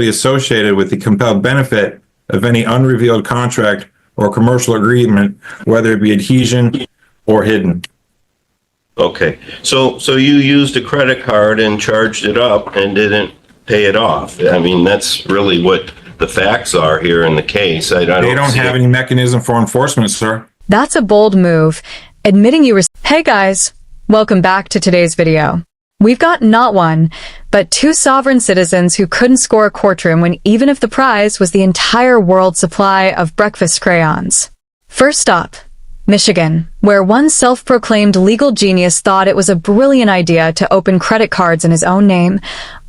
associated with the compelled benefit of any unrevealed contract or commercial agreement, whether it be adhesion or hidden. Okay, so you used a credit card and charged it up and didn't pay it off. I mean, that's really what the facts are here in the case. They don't have any mechanism for enforcement, sir. That's a bold move. Admitting you were... Hey guys, welcome back to today's video. We've got not one, but two sovereign citizens who couldn't score a courtroom when even if the prize was the entire world's supply of breakfast crayons. First up, Michigan, where one self-proclaimed legal genius thought it was a brilliant idea to open credit cards in his own name,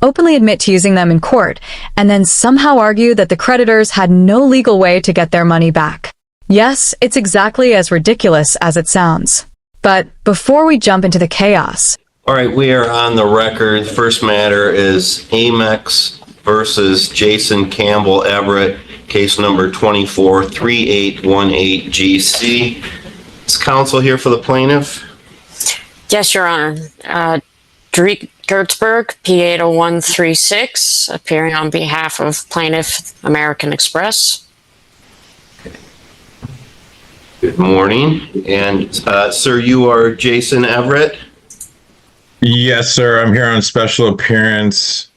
openly admit to using them in court, and then somehow argue that the creditors had no legal way to get their money back. Yes, it's exactly as ridiculous as it sounds. But before we jump into the chaos... All right, we are on the record. First matter is Amex versus Jason Campbell Everett, case number 243818GC. Is counsel here for the plaintiff? Yes, Your Honor. Dreek Gertzberg, P80136, appearing on behalf of Plaintiff American Express. Good morning. And, sir, you are Jason Everett? Yes, sir. I'm here on special appearance.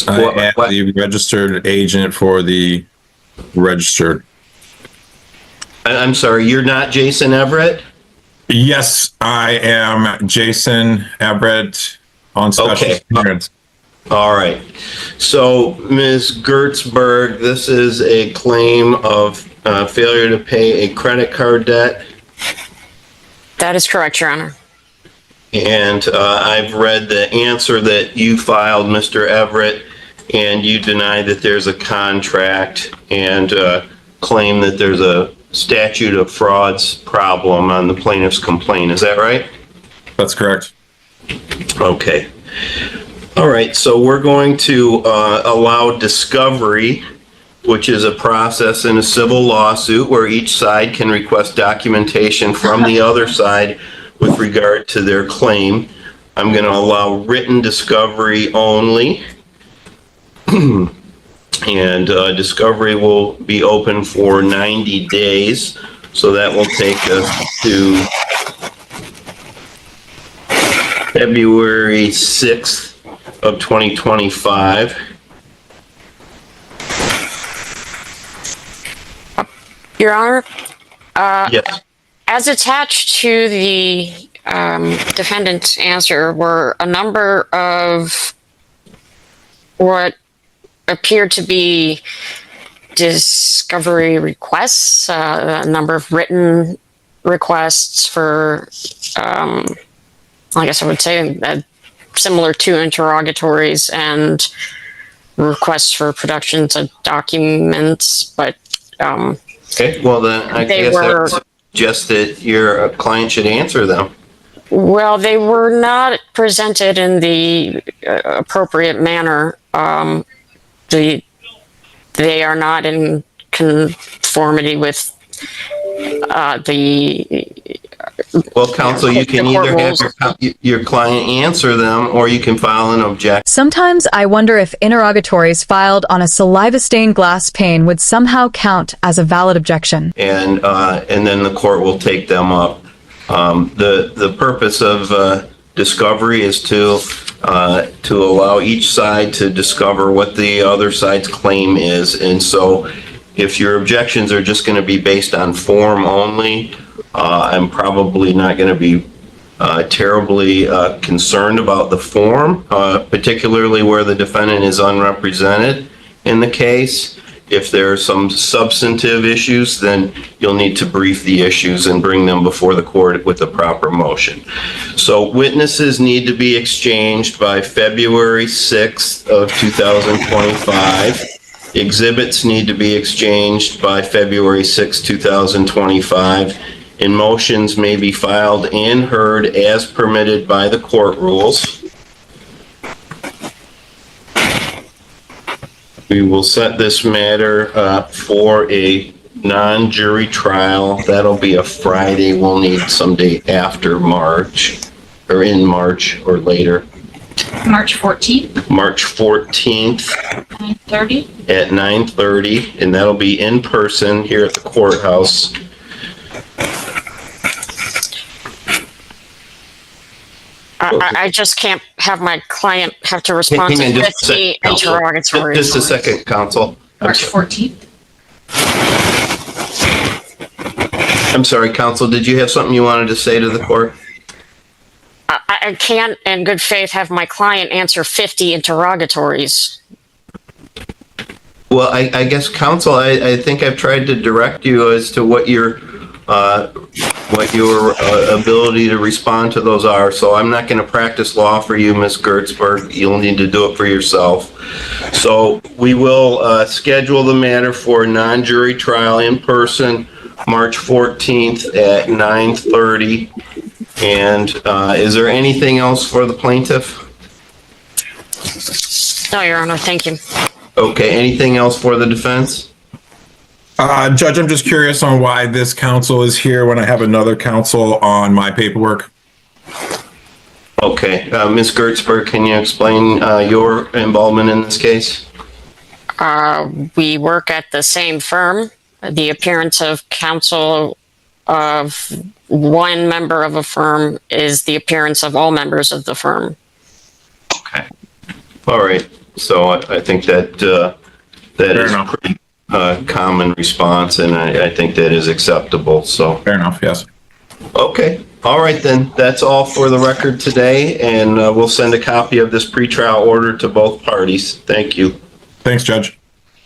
I am the registered agent for the registered. I'm sorry, you're not Jason Everett? Yes, I am Jason Everett on special appearance. All right. So, Ms. Gertzberg, this is a claim of failure to pay a credit card debt? That is correct, Your Honor. And I've read the answer that you filed, Mr. Everett, and you deny that there's a contract and claim that there's a statute of frauds problem on the plaintiff's complaint. Is that right? That's correct. Okay. All right. So we're going to allow discovery, which is a process in a civil lawsuit where each side can request documentation from the other side with regard to their claim. I'm going to allow written discovery only. And discovery will be open for 90 days. So that will take us to February 6th of 2025. Your Honor? Yes. As attached to the defendant's answer were a number of what appeared to be discovery requests, a number of written requests for, I guess I would say, similar to interrogatories and requests for productions of documents, but okay, well then I guess that's just that your client should answer them. Well, they were not presented in the appropriate manner. They are not in conformity with the... Well, counsel, you can either have your client answer them or you can file an objection. Sometimes I wonder if interrogatories filed on a saliva-stained glass pane would somehow count as a valid objection. And then the court will take them up. The purpose of discovery is to allow each side to discover what the other side's claim is. And so if your objections are just going to be based on form only, I'm probably not going to be terribly concerned about the form, particularly where the defendant is unrepresented in the case. If there are some substantive issues, then you'll need to brief the issues and bring them before the court with a proper motion. So witnesses need to be exchanged by February 6th of 2025. Exhibits need to be exchanged by February 6th, 2025. And motions may be filed and heard as permitted by the court rules. We will set this matter for a non-jury trial. That'll be a Friday. We'll need some date after March, or in March or later. March 14th, March 14th 9:30. at 9:30, and that'll be in person here at the courthouse. I just can't have my client have to respond Hang on to just a 50 second, counsel. interrogatories. Just a second, counsel. March 14th. I'm sorry, counsel, did you have something you wanted to say to the court? I can't, in good faith, have my client answer 50 interrogatories. Well, I guess, counsel, I think I've tried to direct you as to what your ability to respond to those are. So I'm not going to practice law for you, Ms. Gertzberg. You'll need to do it for yourself. So we will schedule the matter for a non-jury trial in person, March 14th at 9:30. And is there anything else for the plaintiff? No, Your Honor, thank you. Okay, anything else for the defense? Judge, I'm just curious on why this counsel is here when I have another counsel on my paperwork. Okay, Ms. Gertzberg, can you explain your involvement in this case? We work at the same firm. The appearance of counsel of one member of a firm is the appearance of all members of the firm. Okay. All right. So I think that is a pretty common response, and I think that is acceptable. So Fair enough, yes. okay. All right, then. That's all for the record today, and we'll send a copy of this pretrial order to both parties. Thank you. Thanks, Judge.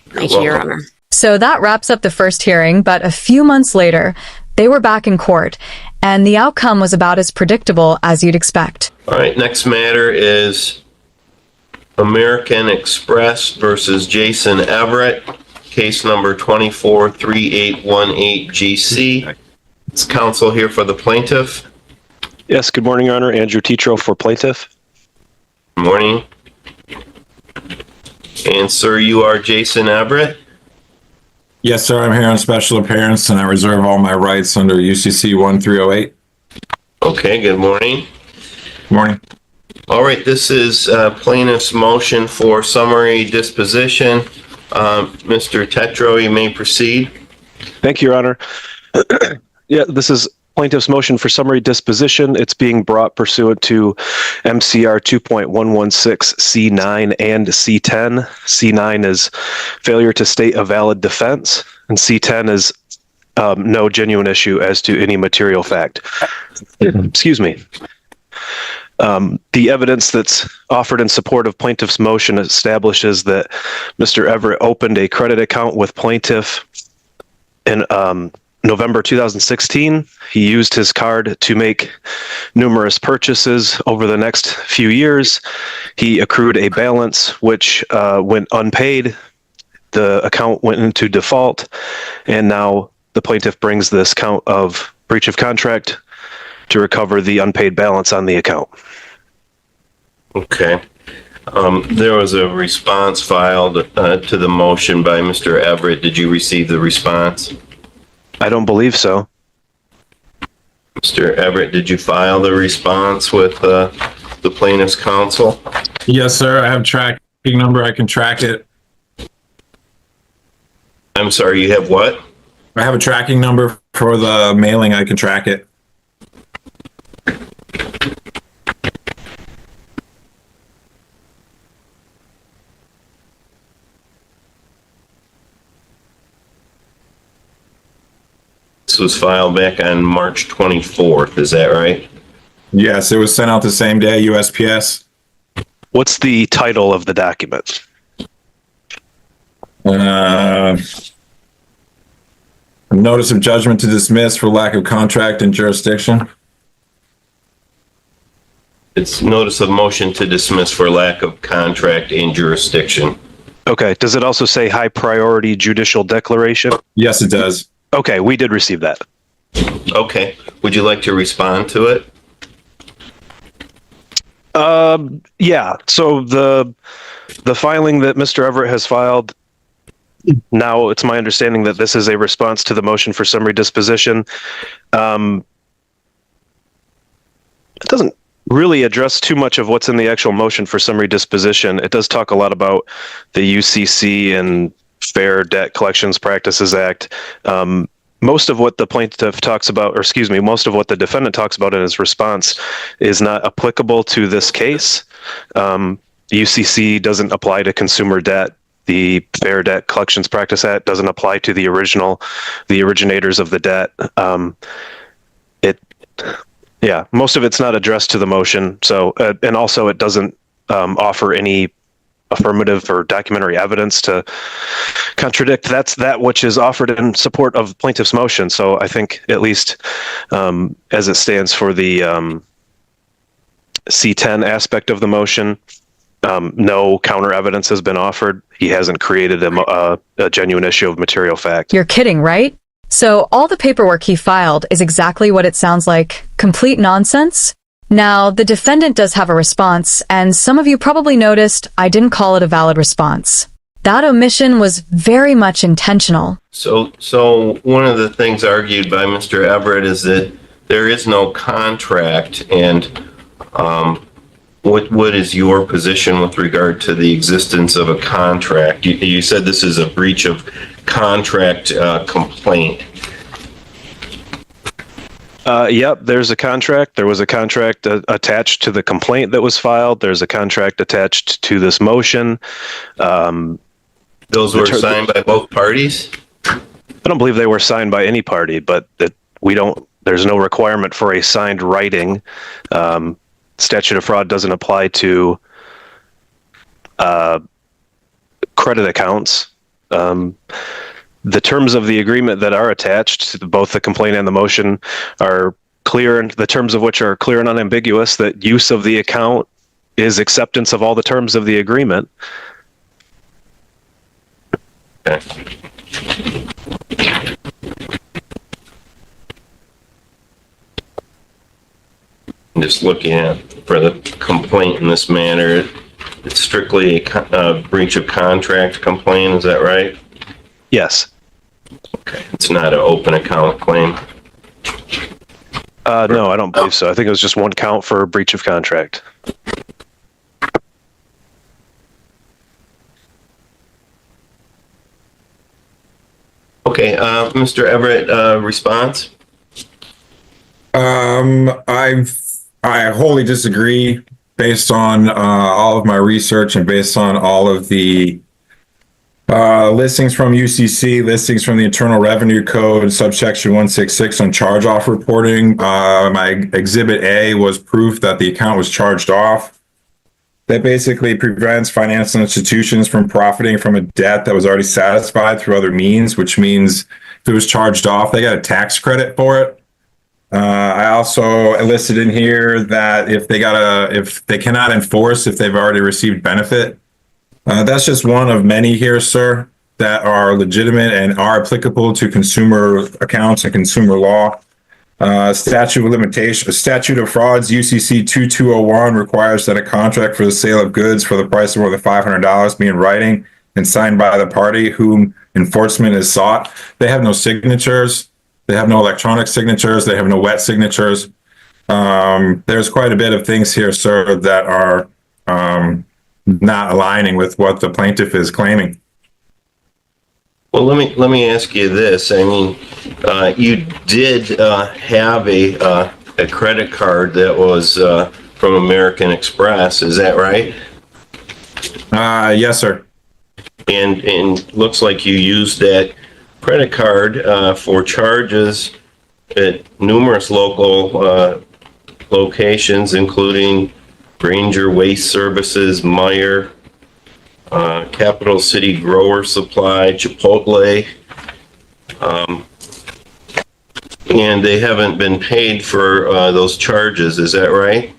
Thank you, Your Honor. So that wraps up the first hearing, but a few months later, they were back in court, and the outcome was about as predictable as you'd expect. All right. Next matter is American Express versus Jason Everett, case number 243818GC. Is counsel here for the plaintiff? Yes, good morning, Your Honor. Andrew Tetro for plaintiff. Good morning. And sir, you are Jason Everett? Yes, sir, I'm here on special appearance and I reserve all my rights under UCC 1308. Okay, good morning. Good morning. All right, this is plaintiff's motion for summary disposition. Mr. Tetro, you may proceed. Thank you, Your Honor. Yeah, this is plaintiff's motion for summary disposition. It's being brought pursuant to MCR 2.116 C9 and C10. C9 is failure to state a valid defense, and C10 is no genuine issue as to any material fact. Excuse me. The evidence that's offered in support of plaintiff's motion establishes that Mr. Everett opened a credit account with plaintiff in November 2016. He used his card to make numerous purchases over the next few years. He accrued a balance which went unpaid. The account went into default, and now the plaintiff brings this count of breach of contract to recover the unpaid balance on the account. Okay. There was a response filed to the motion by Mr. Everett. Did you receive the response? I don't believe so. Mr. Everett, did you file the response with the plaintiff's counsel? Yes, sir, I have a tracking number. I can track it. I'm sorry, you have what? I have a tracking number for the mailing. I can track it. This was filed back on March 24th, is that right? Yes, it was sent out the same day, USPS. What's the title of the document? Notice of judgment to dismiss for lack of contract and jurisdiction. It's notice of motion to dismiss for lack of contract and jurisdiction. Okay. Does it also say high priority judicial declaration? Yes, it does. Okay, we did receive that. Okay. Would you like to respond to it? Yeah. So the filing that Mr. Everett has filed, now it's my understanding that this is a response to the motion for summary disposition. It doesn't really address too much of what's in the actual motion for summary disposition. It does talk a lot about the UCC and Fair Debt Collections Practices Act. Most of what the plaintiff talks about, or excuse me, most of what the defendant talks about in his response is not applicable to this case. The UCC doesn't apply to consumer debt. The Fair Debt Collections Practice Act doesn't apply to the originators of the debt. Most of it's not addressed to the motion. So, and also it doesn't offer any affirmative or documentary evidence to contradict that which is offered in support of plaintiff's motion. So I think at least as it stands for the C10 aspect of the motion, no counter evidence has been offered. He hasn't created a genuine issue of material fact. You're kidding, right? So all the paperwork he filed is exactly what it sounds like, complete nonsense? Now, the defendant does have a response, and some of you probably noticed I didn't call it a valid response. That omission was very much intentional. So one of the things argued by Mr. Everett is that there is no contract, and what is your position with regard to the existence of a contract? You said this is a breach of contract complaint. Yep, there's a contract. There was a contract attached to the complaint that was filed. There's a contract attached to this motion. Those were signed by both parties? I don't believe they were signed by any party, but there's no requirement for a signed writing. Statute of fraud doesn't apply to credit accounts. The terms of the agreement that are attached to both the complaint and the motion are clear, and the terms of which are clear and unambiguous, that use of the account is acceptance of all the terms of the agreement. Okay. I'm just looking at for the complaint in this manner. It's strictly a breach of contract complaint, is that right? Yes. Okay, it's not an open account claim. No, I don't believe so. I think it was just one count for breach of contract. Okay, Mr. Everett, response? I wholly disagree based on all of my research and based on all of the listings from UCC, listings from the Internal Revenue Code, subsection 166 on charge-off reporting. My Exhibit A was proof that the account was charged off. That basically prevents financial institutions from profiting from a debt that was already satisfied through other means, which means if it was charged off, they got a tax credit for it. I also listed in here that if they cannot enforce if they've already received benefit. That's just one of many here, sir, that are legitimate and are applicable to consumer accounts and consumer law. Statute of frauds, UCC 2201 requires that a contract for the sale of goods for the price of more than $500 be in writing and signed by the party whom enforcement is sought. They have no signatures. They have no electronic signatures. They have no wet signatures. There's quite a bit of things here, sir, that are not aligning with what the plaintiff is claiming. Well, let me ask you this. I mean, you did have a credit card that was from American Express. Is that right? Yes, sir. And looks like you used that credit card for charges at numerous local locations, including Granger Waste Services, Meyer, Capital City Grower Supply, Chipotle, and they haven't been paid for those charges. Is that right?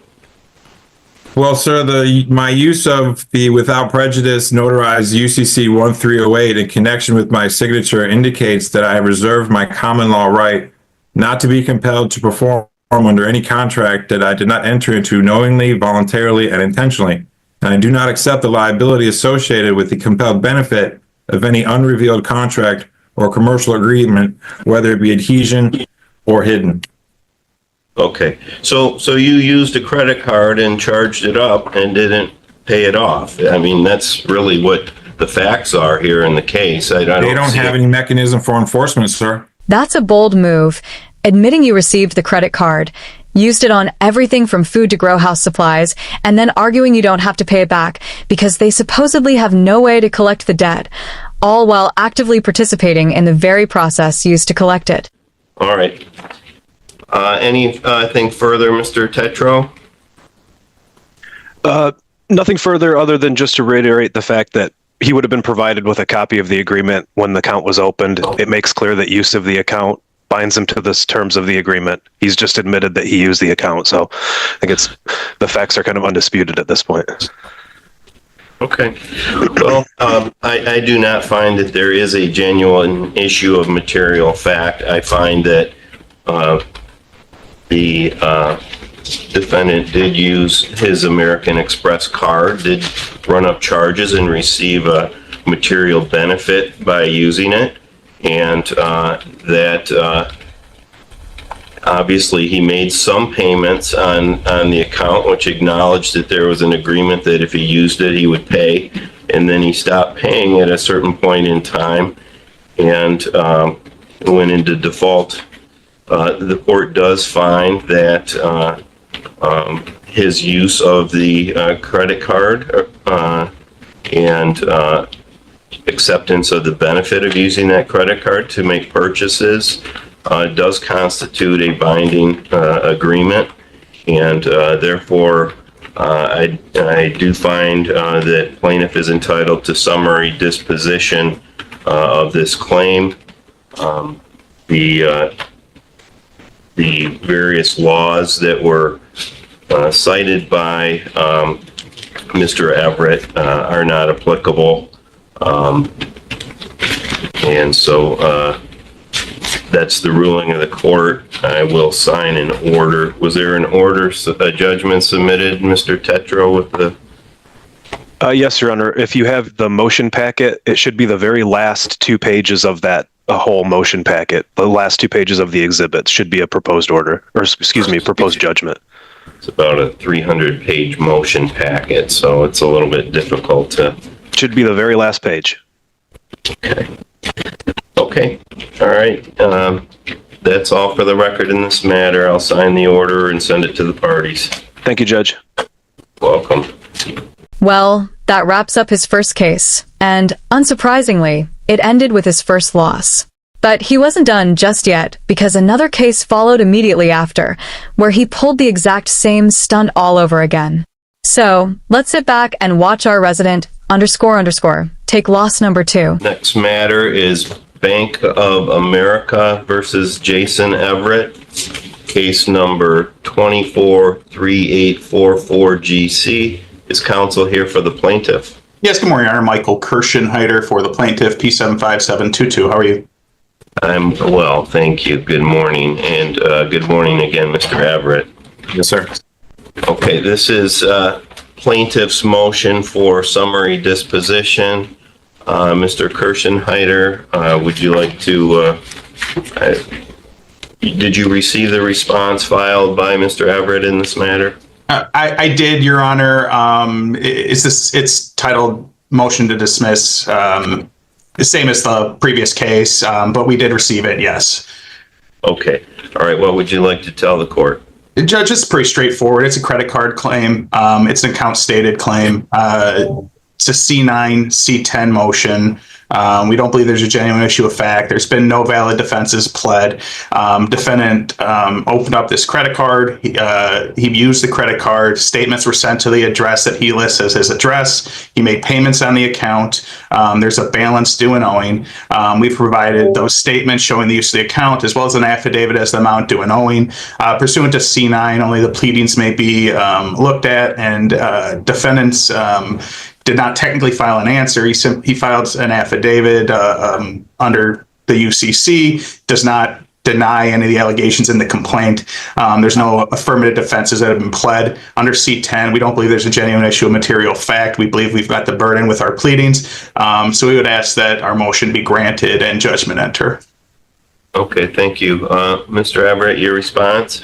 Well, sir, my use of the without prejudice notarized UCC 1308 in connection with my signature indicates that I have reserved my common law right not to be compelled to perform under any contract that I did not enter into knowingly, voluntarily, and intentionally. And I do not accept the liability associated with the compelled benefit of any unrevealed contract or commercial agreement, whether it be adhesion or hidden. Okay, so you used a credit card and charged it up and didn't pay it off. I mean, that's really what the facts are here in the case. I don't They don't see have it. any mechanism for enforcement, sir. That's a bold move. Admitting you received the credit card, used it on everything from food to grow house supplies, and then arguing you don't have to pay it back because they supposedly have no way to collect the debt, all while actively participating in the very process used to collect it. All right. Anything further, Mr. Tetro? Nothing further other than just to reiterate the fact that he would have been provided with a copy of the agreement when the account was opened. It makes clear that use of the account binds him to the terms of the agreement. He's just admitted that he used the account. So I think the facts are kind of undisputed at this point. Okay. Well, I do not find that there is a genuine issue of material fact. I find that the defendant did use his American Express card, did run up charges and receive a material benefit by using it, and that obviously he made some payments on the account, which acknowledged that there was an agreement that if he used it, he would pay, and then he stopped paying at a certain point in time and went into default. The court does find that his use of the credit card and acceptance of the benefit of using that credit card to make purchases does constitute a binding agreement, and therefore I do find that plaintiff is entitled to summary disposition of this claim. The various laws that were cited by Mr. Everett are not applicable. And so that's the ruling of the court. I will sign an order. Was there an order, a judgment submitted, Mr. Tetro, with the... Yes, Your Honor. If you have the motion packet, it should be the very last 2 pages of that whole motion packet. The last 2 pages of the exhibits should be a proposed order, or excuse me, proposed judgment. It's about a 300-page motion packet, so it's a little bit difficult to... Should be the very last page. Okay. All right. That's all for the record in this matter. I'll sign the order and send it to the parties. Thank you, Judge. Welcome. Well, that wraps up his first case, and unsurprisingly, it ended with his first loss. But he wasn't done just yet, because another case followed immediately after, where he pulled the exact same stunt all over again. So, let's sit back and watch our resident _ take loss number 2. Next matter is Bank of America versus Jason Everett, case number 243844GC. Is counsel here for the plaintiff? Yes, good morning, Your Honor. Michael Kirschenheiter for the plaintiff, P75722. How are you? I'm well, thank you. Good morning, and good morning again, Mr. Everett. Yes, sir. Okay, this is plaintiff's motion for summary disposition. Mr. Kirschenheiter, would you like to, did you receive the response filed by Mr. Everett in this matter? I did, Your Honor. It's titled motion to dismiss, the same as the previous case, but we did receive it, yes. Okay. All right. What would you like to tell the court? Judge, it's pretty straightforward. It's a credit card claim. It's an account stated claim. It's a C9, C10 motion. We don't believe there's a genuine issue of fact. There's been no valid defenses pled. Defendant opened up this credit card. He used the credit card. Statements were sent to the address that he lists as his address. He made payments on the account. There's a balance due and owing. We've provided those statements showing the use of the account, as well as an affidavit as the amount due and owing. Pursuant to C9, only the pleadings may be looked at, and defendants did not technically file an answer. He filed an affidavit under the UCC, does not deny any of the allegations in the complaint. There's no affirmative defenses that have been pled. Under C10, we don't believe there's a genuine issue of material fact. We believe we've got the burden with our pleadings. So we would ask that our motion be granted and judgment enter. Okay. Thank you. Mr. Everett, your response?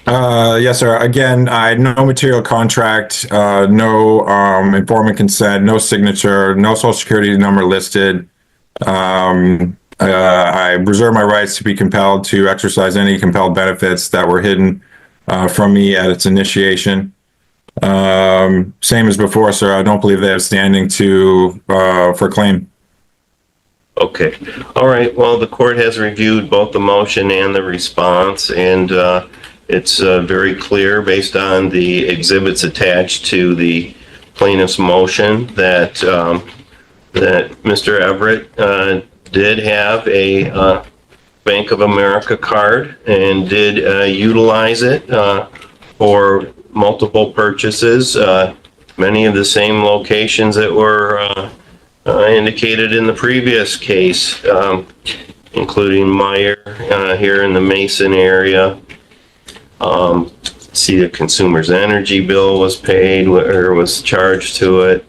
Yes, sir. Again, I had no material contract, no informant consent, no signature, no social security number listed. I reserve my rights to be compelled to exercise any compelled benefits that were hidden from me at its initiation. Same as before, sir. I don't believe they have standing for claim. Okay. All right. Well, the court has reviewed both the motion and the response, and it's very clear based on the exhibits attached to the plaintiff's motion that that Mr. Everett did have a Bank of America card and did utilize it for multiple purchases, many of the same locations that were indicated in the previous case, including Meyer here in the Mason area. See the consumer's energy bill was paid or was charged to it.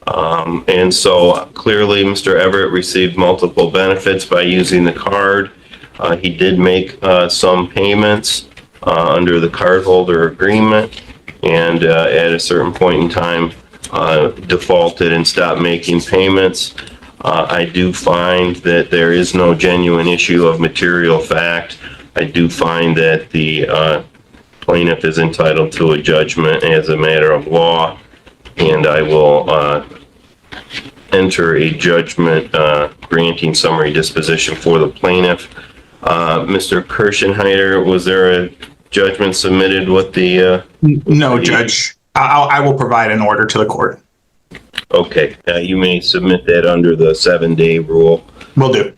And so clearly Mr. Everett received multiple benefits by using the card. He did make some payments under the cardholder agreement, and at a certain point in time defaulted and stopped making payments. I do find that there is no genuine issue of material fact. I do find that the plaintiff is entitled to a judgment as a matter of law, and I will enter a judgment granting summary disposition for the plaintiff. Mr. Kirschenheiter, was there a judgment submitted with the... No, Judge. I will provide an order to the court. Okay, you may submit that under the 7-day rule. Will do.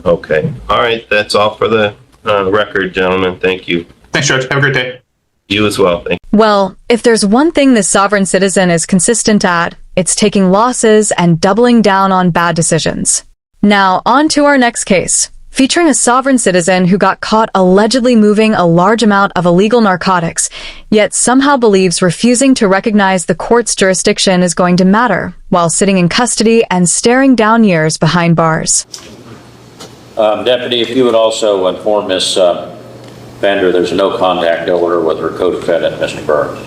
Okay, all right, that's all for the record, gentlemen. Thank you. Thanks, Judge. Have a great day. You as well. Thank you. Well, if there's one thing this sovereign citizen is consistent at, it's taking losses and doubling down on bad decisions. Now, on to our next case, featuring a sovereign citizen who got caught allegedly moving a large amount of illegal narcotics, yet somehow believes refusing to recognize the court's jurisdiction is going to matter, while sitting in custody and staring down years behind bars. Deputy, if you would also inform Ms. Bender there's a no contact order with her co-defendant, Mr. Burns.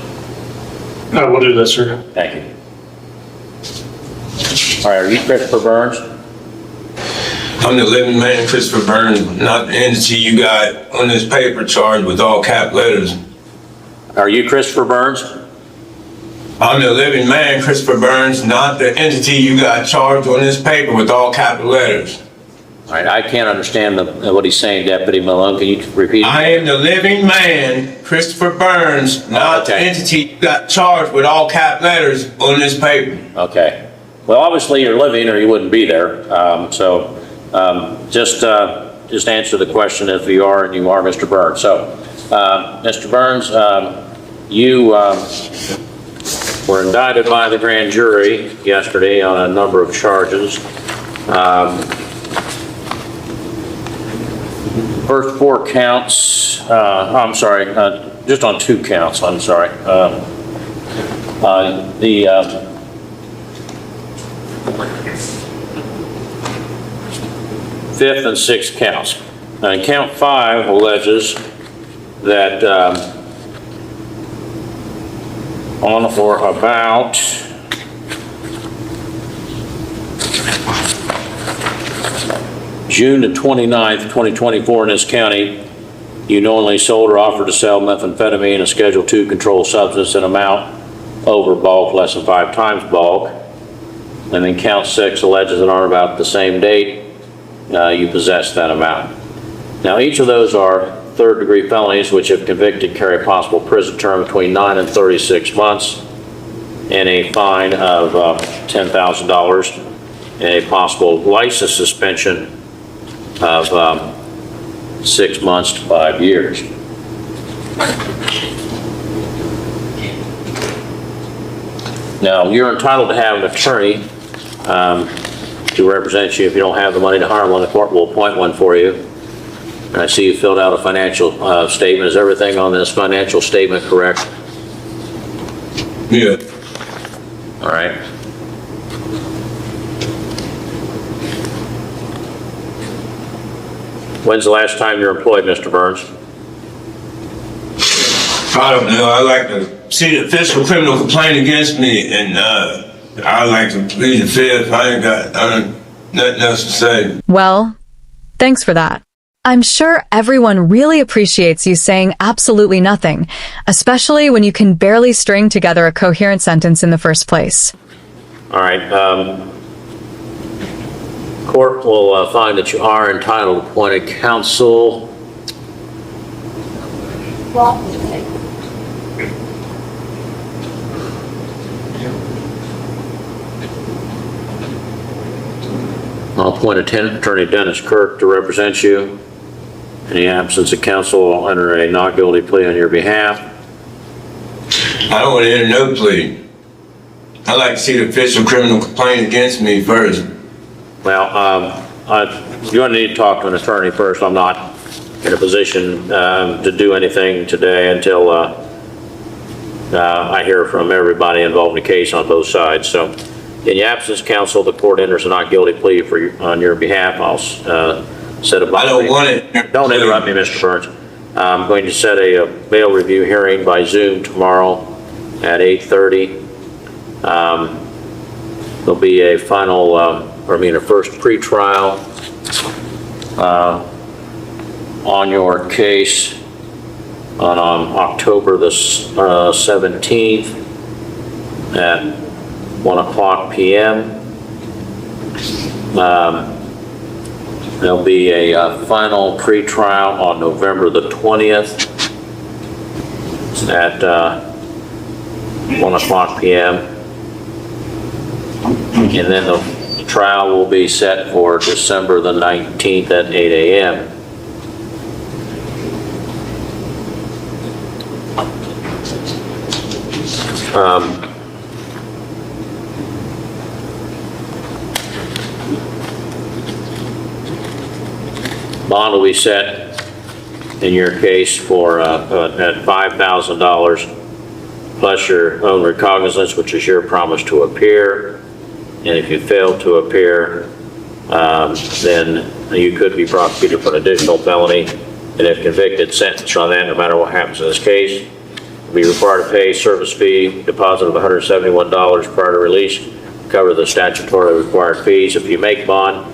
I will do that, sir. Thank you. All right, are you Christopher Burns? I'm the living man, Christopher Burns, not the entity you got on this paper charged with all cap letters. Are you Christopher Burns? I'm the living man, Christopher Burns, not the entity you got charged on this paper with all capital letters. All right, I can't understand what he's saying, Deputy Malone. Can you repeat it? I am the living man, Christopher Burns, not the Okay. entity you got charged with all cap letters on this paper. Okay. Well, obviously you're living or you wouldn't be there. Just answer the question if you are, and you are Mr. Burns. So, Mr. Burns, you were indicted by the grand jury yesterday on a number of charges. First 4 counts, I'm sorry, just on 2 counts, I'm sorry. The 5th and 6th counts. And count 5 alleges that on or about June the 29th, 2024 in this county, you knowingly sold or offered to sell methamphetamine, a Schedule II controlled substance, in amount over bulk, less than 5 times bulk. And then count 6 alleges that on or about the same date, you possessed that amount. Now, each of those are third-degree felonies, which, if convicted, carry a possible prison term between 9 and 36 months, and a fine of $10,000, and a possible license suspension of 6 months to 5 years. Now, you're entitled to have an attorney to represent you. If you don't have the money to hire one, the court will appoint one for you. And I see you filled out a financial statement. Is everything on this financial statement correct? Yeah. All right. When's the last time you were employed, Mr. Burns? I don't know. I like to see the official criminal complaint against me, and I like to plead the fifth. I ain't got nothing else to say. Well, thanks for that. I'm sure everyone really appreciates you saying absolutely nothing, especially when you can barely string together a coherent sentence in the first place. All right. Court will find that you are entitled to appointed counsel. I'll appoint Attorney Dennis Kirk to represent you. In the absence of counsel, I'll enter a not guilty plea on your behalf. I don't want to enter no plea. I like to see the official criminal complaint against me first. Well, you're going to need to talk to an attorney first. I'm not in a position to do anything today until I hear from everybody involved in the case on both sides. So, in the absence of counsel, the court enters a not guilty plea on your behalf. I'll set a bond. I don't want it. Don't interrupt me, Mr. Burns. I'm going to set a bail review hearing by Zoom tomorrow at 8:30. There'll be a final, a first pretrial on your case on October the 17th at 1:00 p.m. There'll be a final pretrial on November the 20th at 1:00 p.m. And then the trial will be set for December the 19th at 8 a.m. Bond will be set in your case for at $5,000 plus your own recognizance, which is your promise to appear. And if you fail to appear, then you could be prosecuted for an additional felony. And if convicted, sentenced on that, no matter what happens in this case, you'll be required to pay service fee deposit of $171 prior to release to cover the statutorily required fees. If you make bond,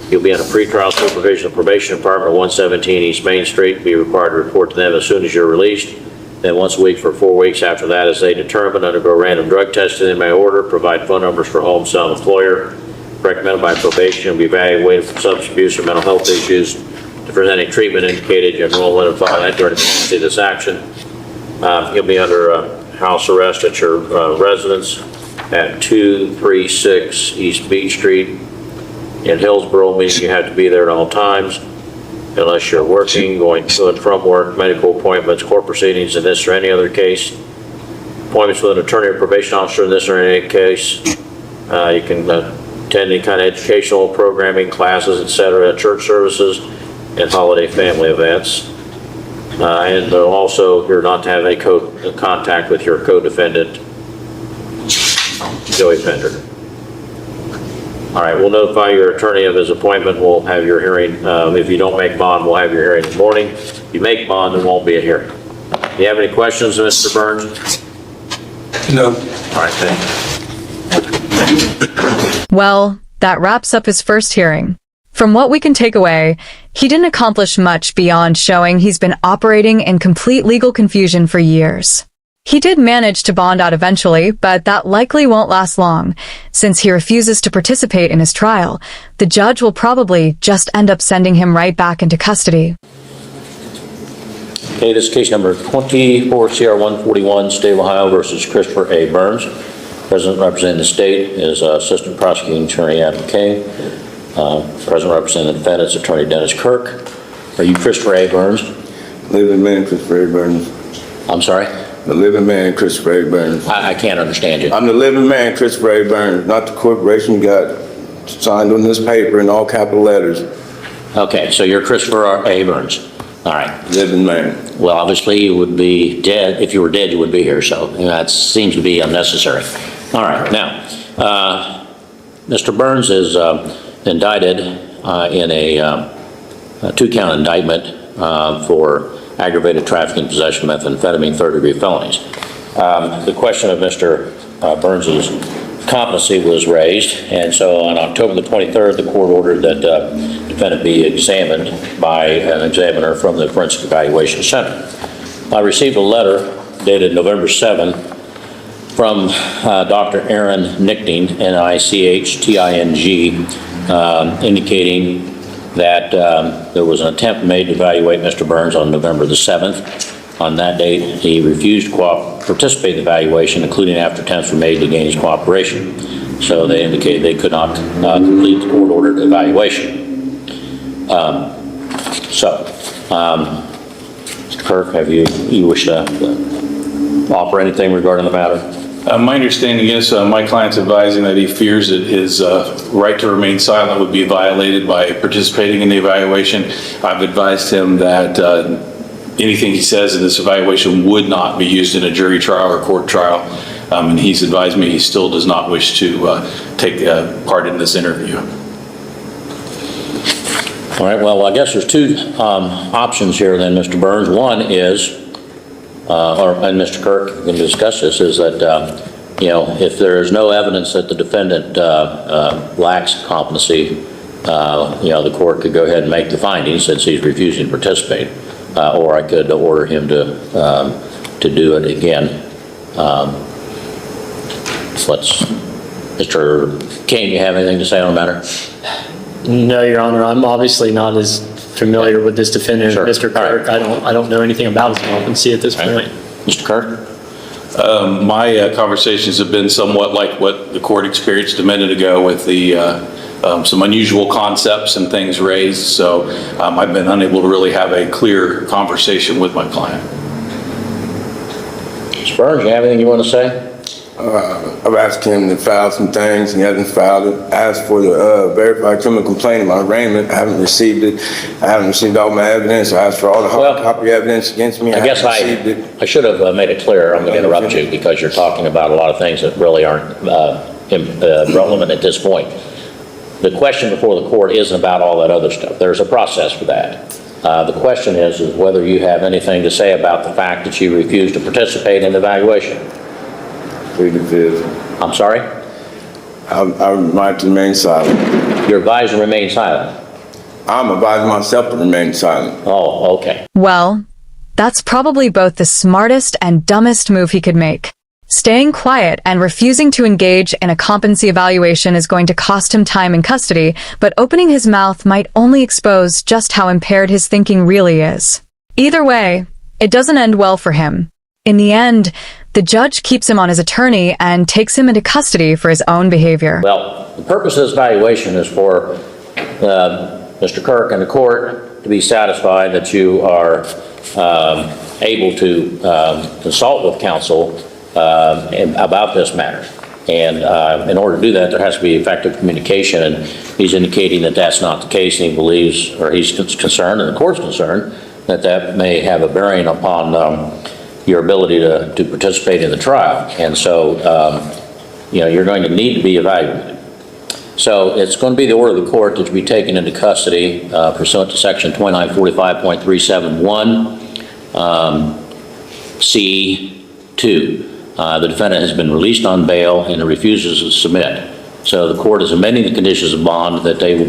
you'll be under pretrial supervision of probation department, 117 East Main Street. Be required to report to them as soon as you're released. Then once a week for 4 weeks after that, as they determine, undergo random drug testing in my order, provide phone numbers for home, cell, and employer. Recommended by probation, will be evaluated for substance abuse or mental health issues. If there's any treatment indicated, you enroll in and file that during the pendency of this action. You'll be under house arrest at your residence at 236 East Beach Street in Hillsborough, meaning you have to be there at all times unless you're working, going to and from work, medical appointments, court proceedings in this or any other case, appointments with an attorney or probation officer in this or any case. You can attend any kind of educational programming, classes, etc., church services, and holiday family events. And also, you're not to have any contact with your co-defendant, Joey Pender. All right, we'll notify your attorney of his appointment. We'll have your hearing. If you don't make bond, we'll have your hearing in the morning. If you make bond, there won't be a hearing. Do you have any questions, Mr. Burns? No. All right, thanks. Well, that wraps up his first hearing. From what we can take away, he didn't accomplish much beyond showing he's been operating in complete legal confusion for years. He did manage to bond out eventually, but that likely won't last long. Since he refuses to participate in his trial, the judge will probably just end up sending him right back into custody. Okay, this is case number 24 CR 141, State of Ohio versus Christopher A. Burns. President representing the state is Assistant Prosecuting Attorney Adam King. President representing the defendants, Attorney Dennis Kirk. Are you Christopher A. Burns? Living man, Christopher A. Burns. I'm sorry? The living man, Christopher A. Burns. I can't understand you. I'm the living man, Christopher A. Burns, not the corporation got signed on this paper in all capital letters. Okay, so you're Christopher A. Burns. All right. Living man. Well, obviously you would be dead. If you were dead, you would be here. So that seems to be unnecessary. All right. Now, Mr. Burns is indicted in a two-count indictment for aggravated trafficking, possession of methamphetamine, third-degree felonies. The question of Mr. Burns's competency was raised, and so on October the 23rd, the court ordered that defendant be examined by an examiner from the Forensic Evaluation Center. I received a letter dated November 7th from Dr. Aaron Nichting, Nichting, indicating that there was an attempt made to evaluate Mr. Burns on November the 7th. On that date, he refused to participate in the evaluation, including after attempts were made to gain his cooperation. So they indicated they could not complete the court-ordered evaluation. Mr. Kirk, have you wish to offer anything regarding the matter? My understanding is my client's advising that he fears that his right to remain silent would be violated by participating in the evaluation. I've advised him that anything he says in this evaluation would not be used in a jury trial or court trial, and he's advised me he still does not wish to take part in this interview. All right, well, I guess there's two options here then, Mr. Burns. One is, and Mr. Kirk can discuss this, is that, if there is no evidence that the defendant lacks competency, the court could go ahead and make the findings since he's refusing to participate. Or I could order him to do it again. Mr. Kane, you have anything to say on the matter? No, Your Honor. I'm obviously not as familiar with this defendant, sure. Mr. Kirk. Right. I don't know anything about his competency at this point. Mr. Kirk? My conversations have been somewhat like what the court experienced a minute ago with the some unusual concepts and things raised, so I've been unable to really have a clear conversation with my client. Mr. Burns, you have anything you want to say? I've asked him to file some things, and he hasn't filed it. I asked for the verified criminal complaint in my arraignment. I haven't received it. I haven't received all my evidence. I asked for all the hard copy evidence against me. I guess I should have made it clear. I'm going to interrupt you because you're talking about a lot of things that really aren't relevant at this point. The question before the court isn't about all that other stuff. There's a process for that. The question is whether you have anything to say about the fact that you refused to participate in the evaluation. I'm sorry? I'm advised to remain silent. You're advised to remain silent? I'm advising myself to remain silent. Oh, okay. Well, that's probably both the smartest and dumbest move he could make. Staying quiet and refusing to engage in a competency evaluation is going to cost him time in custody, but opening his mouth might only expose just how impaired his thinking really is. Either way, it doesn't end well for him. In the end, the judge keeps him on his attorney and takes him into custody for his own behavior. Well, the purpose of this evaluation is for Mr. Kirk and the court to be satisfied that you are able to consult with counsel about this matter. And in order to do that, there has to be effective communication, and he's indicating that that's not the case, and he believes, or he's concerned, and the court's concerned, that may have a bearing upon your ability to participate in the trial. And so, you're going to need to be evaluated. So it's going to be the order of the court that you be taken into custody pursuant to section 2945.371 C2. The defendant has been released on bail and refuses to submit. So the court is amending the conditions of bond that bond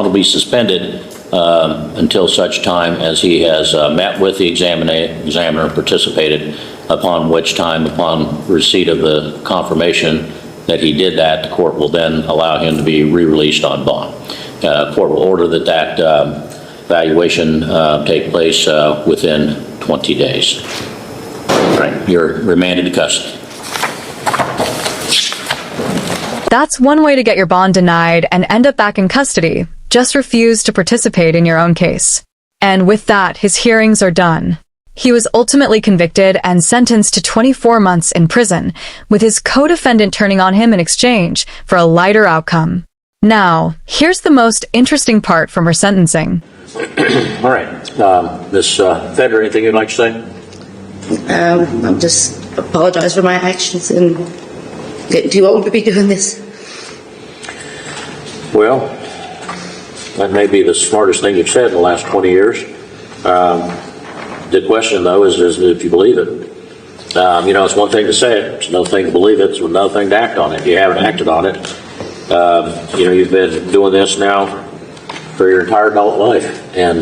will be suspended until such time as he has met with the examiner and participated, upon which time, upon receipt of the confirmation that he did that, the court will then allow him to be re-released on bond. The court will order that evaluation take place within 20 days. Right, you're remanded to custody. That's one way to get your bond denied and end up back in custody. Just refuse to participate in your own case. And with that, his hearings are done. He was ultimately convicted and sentenced to 24 months in prison, with his co-defendant turning on him in exchange for a lighter outcome. Now, here's the most interesting part from her sentencing. All right, Ms. Feder, anything you'd like to say? I'm just apologize for my actions and getting too old to be doing this. Well, that may be the smartest thing you've said in the last 20 years. The question, though, is if you believe it. It's one thing to say it, it's another thing to believe it, it's another thing to act on it. You haven't acted on it. You've been doing this now for your entire adult life, and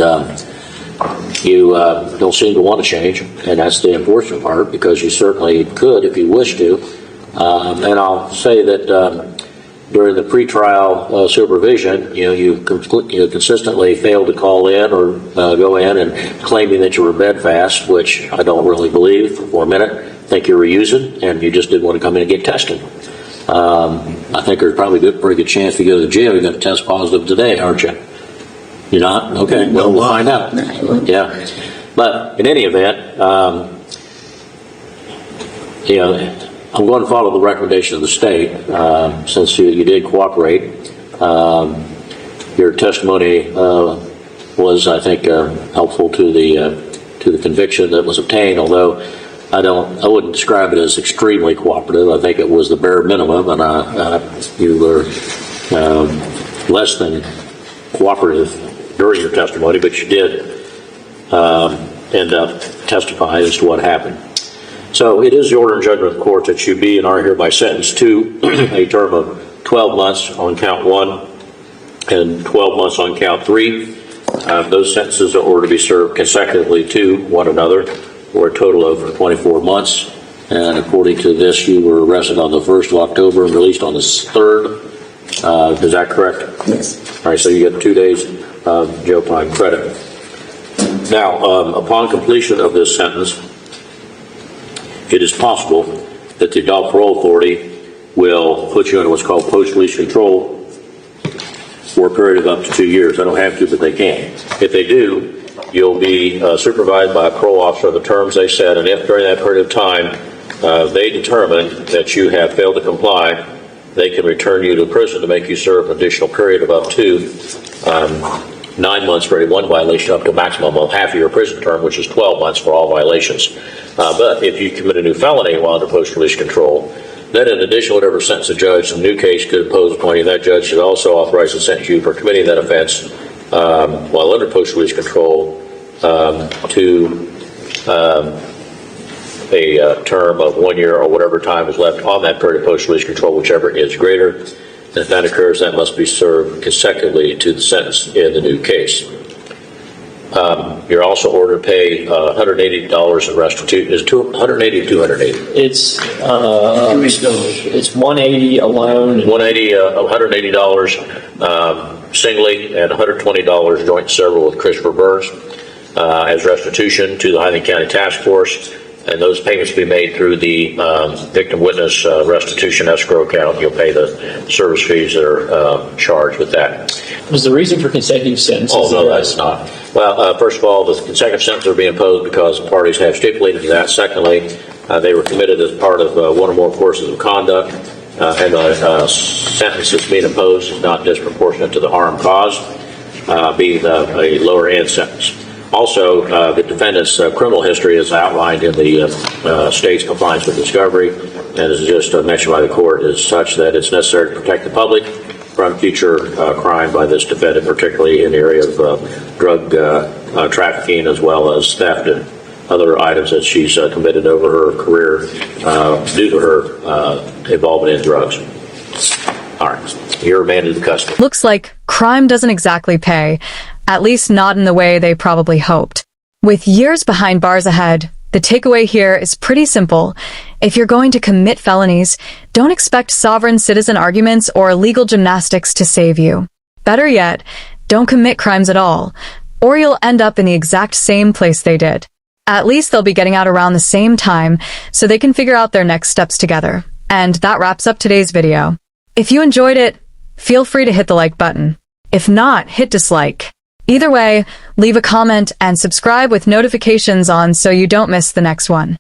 you don't seem to want to change, and that's the unfortunate part, because you certainly could if you wish to. And I'll say that during the pretrial supervision, you consistently failed to call in or go in and claiming that you were bedfast, which I don't really believe for a minute. I think you were using, and you just didn't want to come in and get tested. I think there's probably a pretty good chance if you go to the jail, you're going to test positive today, aren't you? You're not? Okay, well, we'll find out. Yeah. But in any event, I'm going to follow the recommendation of the state, since you did cooperate. Your testimony was, I think, helpful to the conviction that was obtained, although I wouldn't describe it as extremely cooperative. I think it was the bare minimum, and you were less than cooperative during your testimony, but you did end up testifying as to what happened. So it is the order and judgment of the court that you be and are hereby sentenced to a term of 12 months on count 1 and 12 months on count 3. Those sentences are ordered to be served consecutively to one another for a total of 24 months. And according to this, you were arrested on the 1st of October and released on the 3rd. Is that correct? Yes. All right, so you get 2 days of jail time credit. Now, upon completion of this sentence, it is possible that the adult parole authority will put you in what's called post-release control for a period of up to 2 years. They don't have to, but they can. If they do, you'll be supervised by a parole officer on the terms they set, and if during that period of time they determine that you have failed to comply, they can return you to prison to make you serve an additional period of up to 9 months for one violation, up to a maximum of half of your prison term, which is 12 months for all violations. But if you commit a new felony while under post-release control, then in addition to whatever sentence the judge in the new case could impose upon you, that judge should also authorize and sentence you for committing that offense while under post-release control to a term of 1 year or whatever time is left on that period of post-release control, whichever is greater. And if that occurs, that must be served consecutively to the sentence in the new case. You're also ordered to pay $180 in restitution. Is it $180 or $280? It's 180 alone. $180 singly, and $120 joint and several with Christopher Burns as restitution to the Highland County Task Force. And those payments will be made through the victim witness restitution escrow account. You'll pay the service fees that are charged with that. Was the reason for consecutive sentences? Oh, no, that's not. Well, first of all, the consecutive sentences are being imposed because the parties have stipulated to that. Secondly, they were committed as part of one or more courses of conduct, and the sentence that's being imposed is not disproportionate to the harm caused, being a lower end sentence. Also, the defendant's criminal history is outlined in the state's compliance with discovery, and is just mentioned by the court, is such that it's necessary to protect the public from future crime by this defendant, particularly in the area of drug trafficking, as well as theft and other items that she's committed over her career due to her involvement in drugs. All right, you're remanded to custody. Looks like crime doesn't exactly pay, at least not in the way they probably hoped. With years behind bars ahead, the takeaway here is pretty simple. If you're going to commit felonies, don't expect sovereign citizen arguments or legal gymnastics to save you. Better yet, don't commit crimes at all, or you'll end up in the exact same place they did. At least they'll be getting out around the same time, so they can figure out their next steps together. And that wraps up today's video. If you enjoyed it, feel free to hit the like button. If not, hit dislike. Either way, leave a comment and subscribe with notifications on so you don't miss the next one.